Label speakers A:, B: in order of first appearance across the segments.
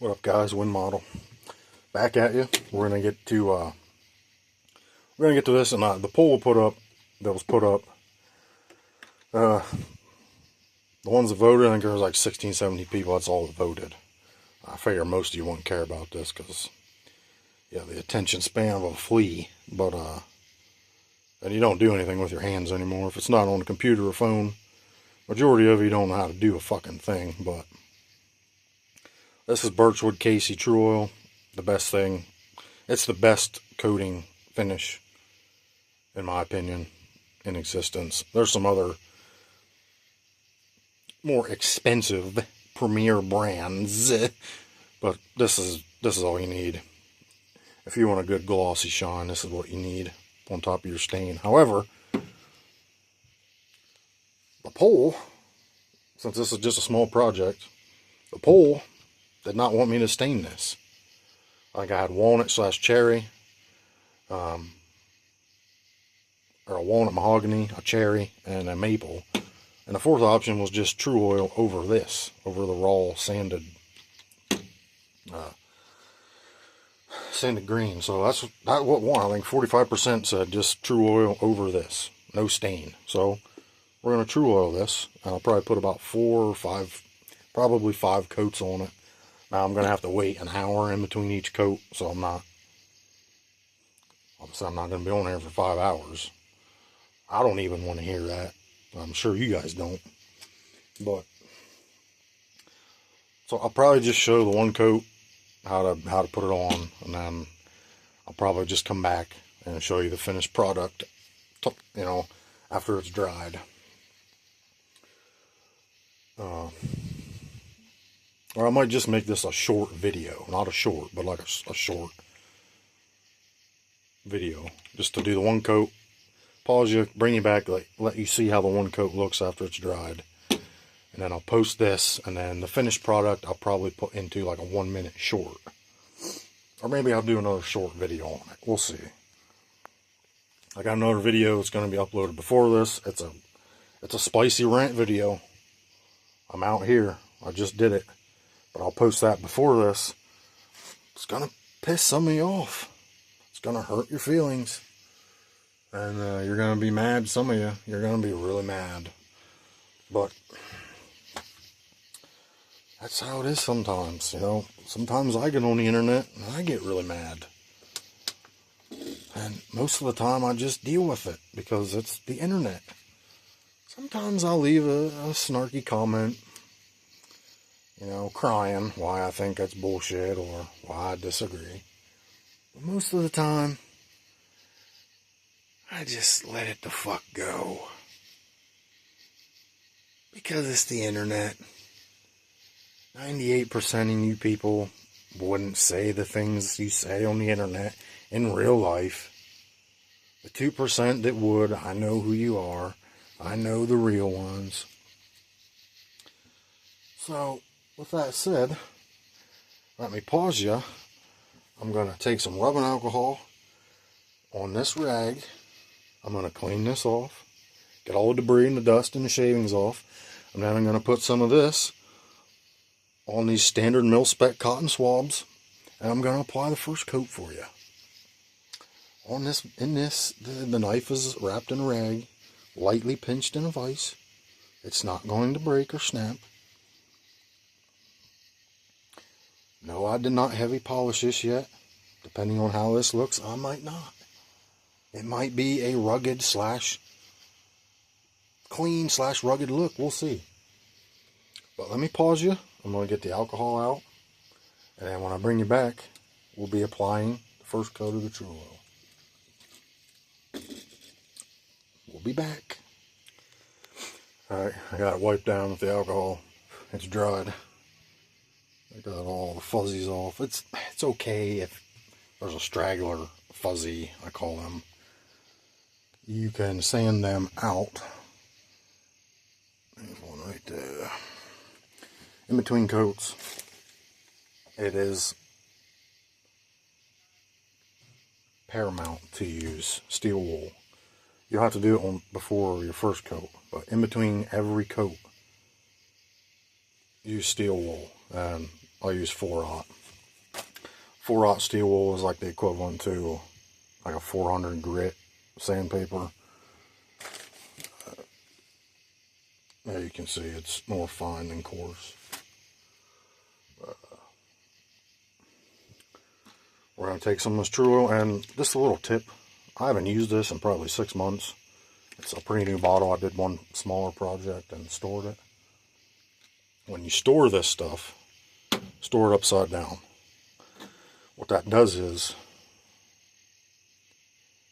A: What up, guys? Wind model back at you. We're gonna get to this, and the poll that was put up. The ones that voted, I think there was like 16, 70 people. That's all that voted. I figure most of you wouldn't care about this because, yeah, the attention span of a flea. But and you don't do anything with your hands anymore if it's not on a computer or phone. Majority of you don't know how to do a fucking thing, but. This is Birchwood Casey Tru Oil, the best thing. It's the best coating finish, in my opinion, in existence. There's some other more expensive premier brands, but this is all you need. If you want a good glossy shine, this is what you need on top of your stain. However, the poll, since this is just a small project, the poll did not want me to stain this. Like I had walnut / cherry, or a walnut mahogany, a cherry, and a maple. And the fourth option was just Tru Oil over this, over the raw sanded green. So that's what won. I think 45% said just Tru Oil over this, no stain. So we're gonna Tru Oil this, and I'll probably put about 4 or 5, probably 5 coats on it. Now I'm going to have to wait an hour in between each coat, so obviously I'm not going to be on there for 5 hours. I don't even want to hear that. I'm sure you guys don't. But, so I'll probably just show the one coat, how to put it on, and then I'll probably just come back and show you the finished product, after it's dried. Or I might just make this a short video. Not a short, but like a short video. Just to do the one coat. Pause you, bring you back, let you see how the one coat looks after it's dried. And then I'll post this, and then the finished product I'll probably put into like a 1-minute short. Or maybe I'll do another short video on it. We'll see. I got another video that's going to be uploaded before this. It's a spicy rant video. I'm out here. I just did it. But I'll post that before this. It's going to piss some of you off. It's going to hurt your feelings. And you're going to be mad, some of you. You're going to be really mad. But that's how it is sometimes, Sometimes I get on the internet and I get really mad. And most of the time I just deal with it because it's the internet. Sometimes I'll leave a snarky comment. Crying why I think that's bullshit or why I disagree. But most of the time, I just let it the fuck go. Because it's the internet. 98% of you people wouldn't say the things you say on the internet in real life. The 2% that would, I know who you are. I know the real ones. So, with that said, let me pause you. I'm going to take some rubbing alcohol on this rag. I'm going to clean this off. Get all the debris and the dust and the shavings off. And then I'm going to put some of this on these standard mil-spec cotton swabs. And I'm going to apply the first coat for you. The knife is wrapped in a rag, lightly pinched in a vise. It's not going to break or snap. No, I did not heavy polish this yet. Depending on how this looks, I might not. It might be a rugged / clean / rugged look. We'll see. But let me pause you. I'm going to get the alcohol out. And then when I bring you back, we'll be applying the first coat of the Tru Oil. We'll be back. Alright, I got it wiped down with the alcohol. It's dried. I got all the fuzzies off. It's okay if there's a straggler, fuzzy, I call them. You can sand them out. There's one right there. In between coats, it is paramount to use steel wool. You'll have to do it before your first coat, but in between every coat, use steel wool. And I use 4-aught. 4-aught steel wool is like the equivalent to like a 400 grit sandpaper. There you can see it's more fine than coarse. We're going to take some of this Tru Oil, and just a little tip. I haven't used this in probably 6 months. It's a pretty new bottle. I did one smaller project and stored it. When you store this stuff, store it upside down. What that does is,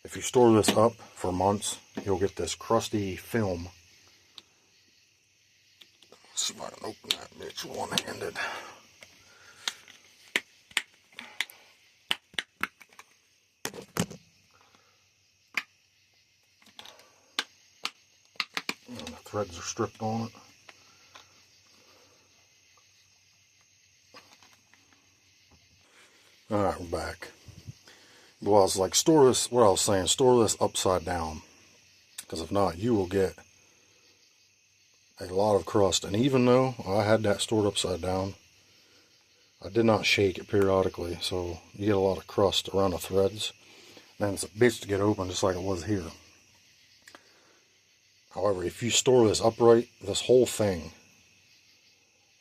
A: if you store this up for months, you'll get this crusty film. Let's see if I can open that bitch one-handed. And the threads are stripped on it. Alright, we're back. Well, I was like, store this, what I was saying, store this upside down. Because if not, you will get a lot of crust. And even though I had that stored upside down, I did not shake it periodically. So you get a lot of crust around the threads. And it's a bitch to get open, just like it was here. However, if you store this upright, this whole thing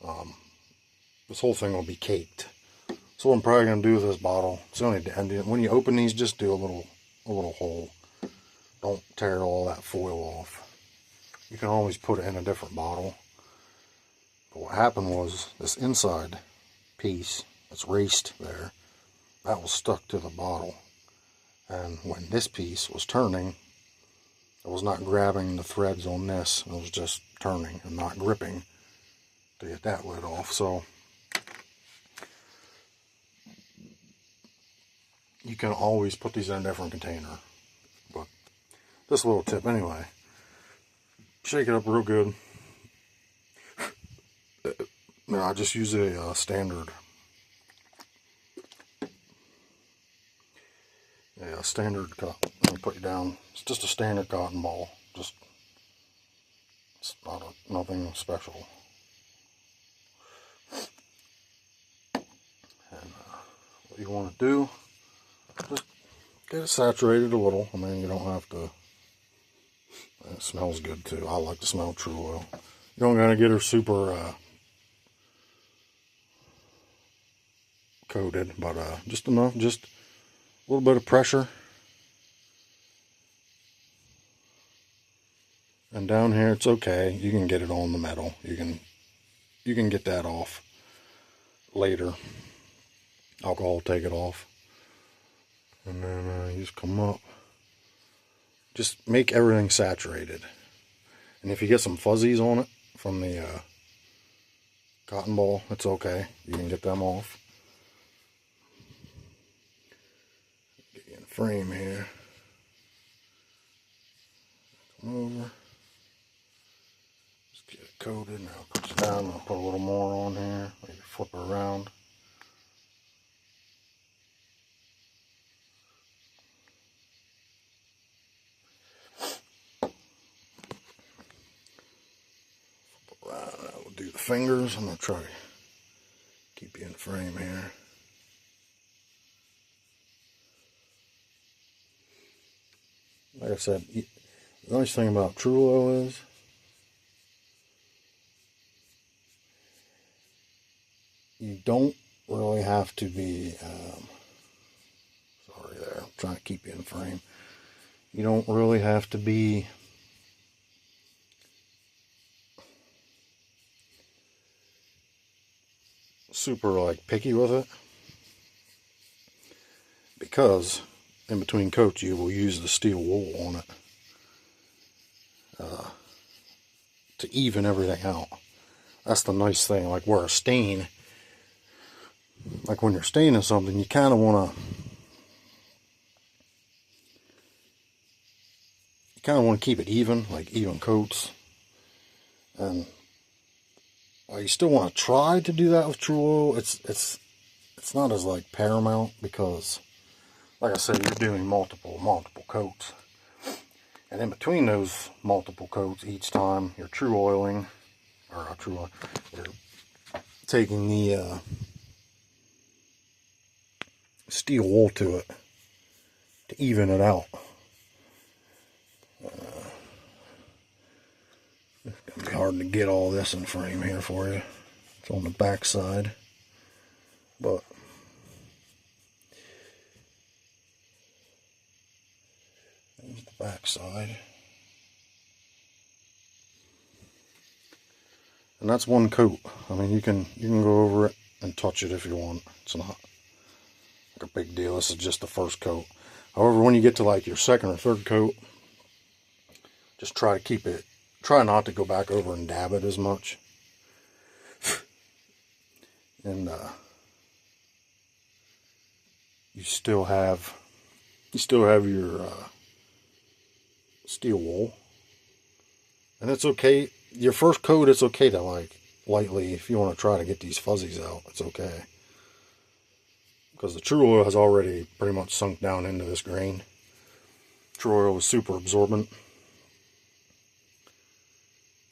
A: will be caked. So what I'm probably going to do with this bottle, it's only when you open these, just do a little hole. Don't tear all that foil off. You can always put it in a different bottle. But what happened was, this inside piece that's raced there, that was stuck to the bottle. And when this piece was turning, it was not grabbing the threads on this. It was just turning and not gripping to get that lid off. So you can always put these in a different container. But just a little tip anyway. Shake it up real good. No, I just use a standard. Yeah, standard cotton. Let me put you down. It's just a standard cotton ball. Just, it's nothing special. And what you want to do, just get it saturated a little. I mean, you don't have to. It smells good too. I like to smell Tru Oil. You don't gotta get her super coated, but just enough, just a little bit of pressure. And down here, it's okay. You can get it on the metal. You can get that off later. Alcohol will take it off. And then you just come up. Just make everything saturated. And if you get some fuzzies on it from the cotton ball, it's okay. You can get them off. Get you in frame here. Come over. Just get it coated. Now put it down. I'll put a little more on here. Maybe flip it around. Do the fingers. I'm going to try to keep you in frame here. Like I said, the nice thing about Tru Oil is you don't really have to be, sorry there, I'm trying to keep you in frame. You don't really have to be super like picky with it, because in between coats you will use the steel wool on it to even everything out. That's the nice thing. Like where a stain, like when you're staining something, you kind of want to keep it even, like even coats. And you still want to try to do that with Tru Oil. It's not as like paramount, because like I said, you're doing multiple coats, and in between those multiple coats, each time you're Tru Oiling, or Tru Oil, you're taking the steel wool to it to even it out. It's gonna be hard to get all this in frame here for you. It's on the back side, but there's the back side. And that's one coat. I mean, you can go over it and touch it if you want. It's not like a big deal. This is just the first coat. However, when you get to like your second or third coat, just try to keep it, try not to go back over and dab it as much. And you still have your steel wool. And it's okay. Your first coat, it's okay to like lightly, if you want to try to get these fuzzies out, it's okay. Because the Tru Oil has already pretty much sunk down into this grain. Tru Oil is super absorbent.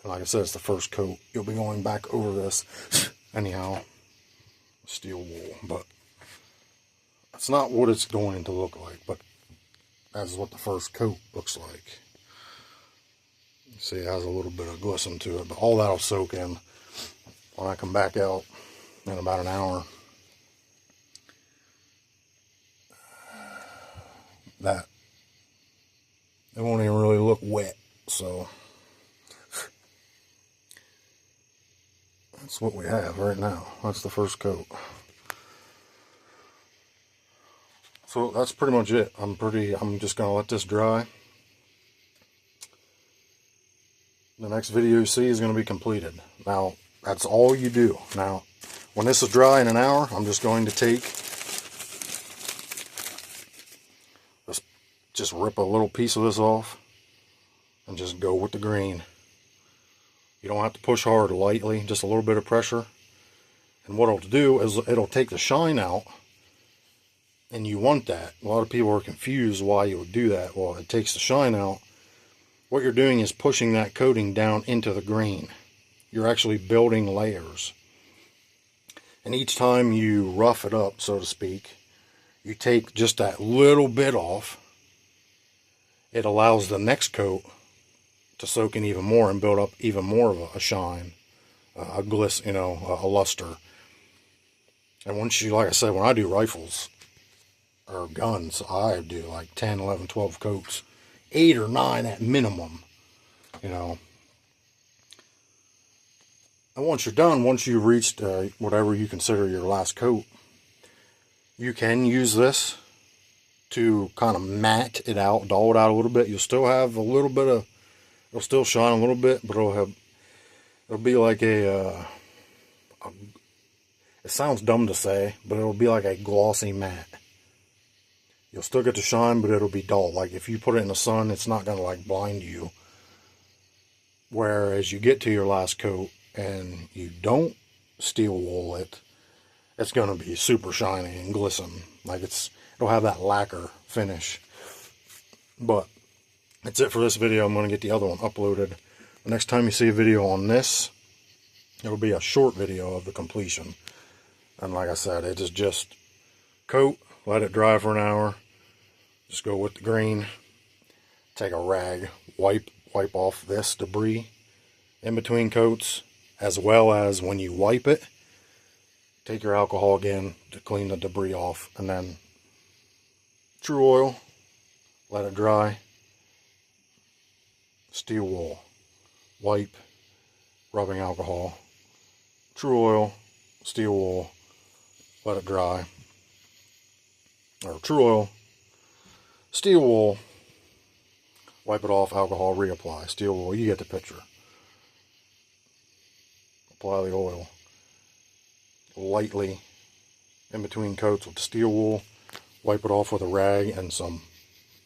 A: And like I said, it's the first coat. You'll be going back over this anyhow. Steel wool. But that's not what it's going to look like. But that's what the first coat looks like. See, it has a little bit of glisten to it, but all that'll soak in when I come back out in about an hour. That it won't even really look wet, so that's what we have right now. That's the first coat. So that's pretty much it. I'm just gonna let this dry. The next video you see is going to be completed. Now, that's all you do. Now, when this is dry in an hour, I'm just going to take, just rip a little piece of this off and just go with the grain. You don't have to push hard, lightly, just a little bit of pressure. And what it'll do is it'll take the shine out, and you want that. A lot of people are confused why you would do that. Well, it takes the shine out. What you're doing is pushing that coating down into the grain. You're actually building layers. And each time you rough it up, so to speak, you take just that little bit off. It allows the next coat to soak in even more and build up even more of a shine, a glisten, a luster. And once you, like I said, when I do rifles or guns, I do like 10, 11, 12 coats. 8 or 9 at minimum, And once you're done, once you've reached whatever you consider your last coat, you can use this to kind of matte it out, dull it out a little bit. You'll still have a little bit of, it'll still shine a little bit, but it'll be like it sounds dumb to say, but it'll be like a glossy matte. You'll still get the shine, but it'll be dull. Like if you put it in the sun, it's not going to like blind you. Whereas you get to your last coat and you don't steel wool it, it's going to be super shiny and glisten. Like it'll have that lacquer finish. But that's it for this video. I'm going to get the other one uploaded. The next time you see a video on this, it'll be a short video of the completion. And like I said, it is just coat. Let it dry for an hour. Just go with the grain. Take a rag. Wipe off this debris in between coats. As well as when you wipe it, take your alcohol again to clean the debris off. And then Tru Oil. Let it dry. Steel wool. Wipe. Rubbing alcohol. Tru Oil. Steel wool. Let it dry. Or Tru Oil, steel wool, wipe it off, alcohol, reapply. Steel wool, you get the picture. Apply the oil lightly in between coats with the steel wool, wipe it off with a rag and some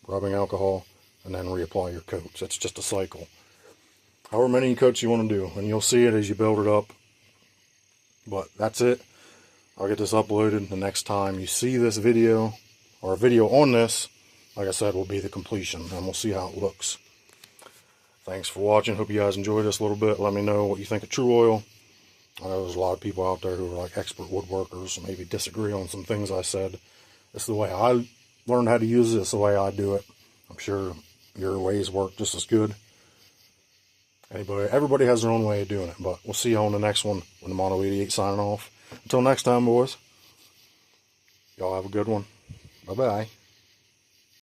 A: rubbing alcohol, and then reapply your coats. It's just a cycle. However many coats you want to do, and you'll see it as you build it up. But that's it. I'll get this uploaded the next time you see this video, or a video on this, like I said, will be the completion, and we'll see how it looks. Thanks for watching. Hope you guys enjoyed this a little bit. Let me know what you think of Tru Oil. I know there's a lot of people out there who are like expert woodworkers, maybe disagree on some things I said. This is the way I learned how to use it. It's the way I do it. I'm sure your ways work just as good. Everybody has their own way of doing it, but we'll see you on the next one when the Mono 88 signing off. Until next time, boys, y'all have a good one. Bye-bye.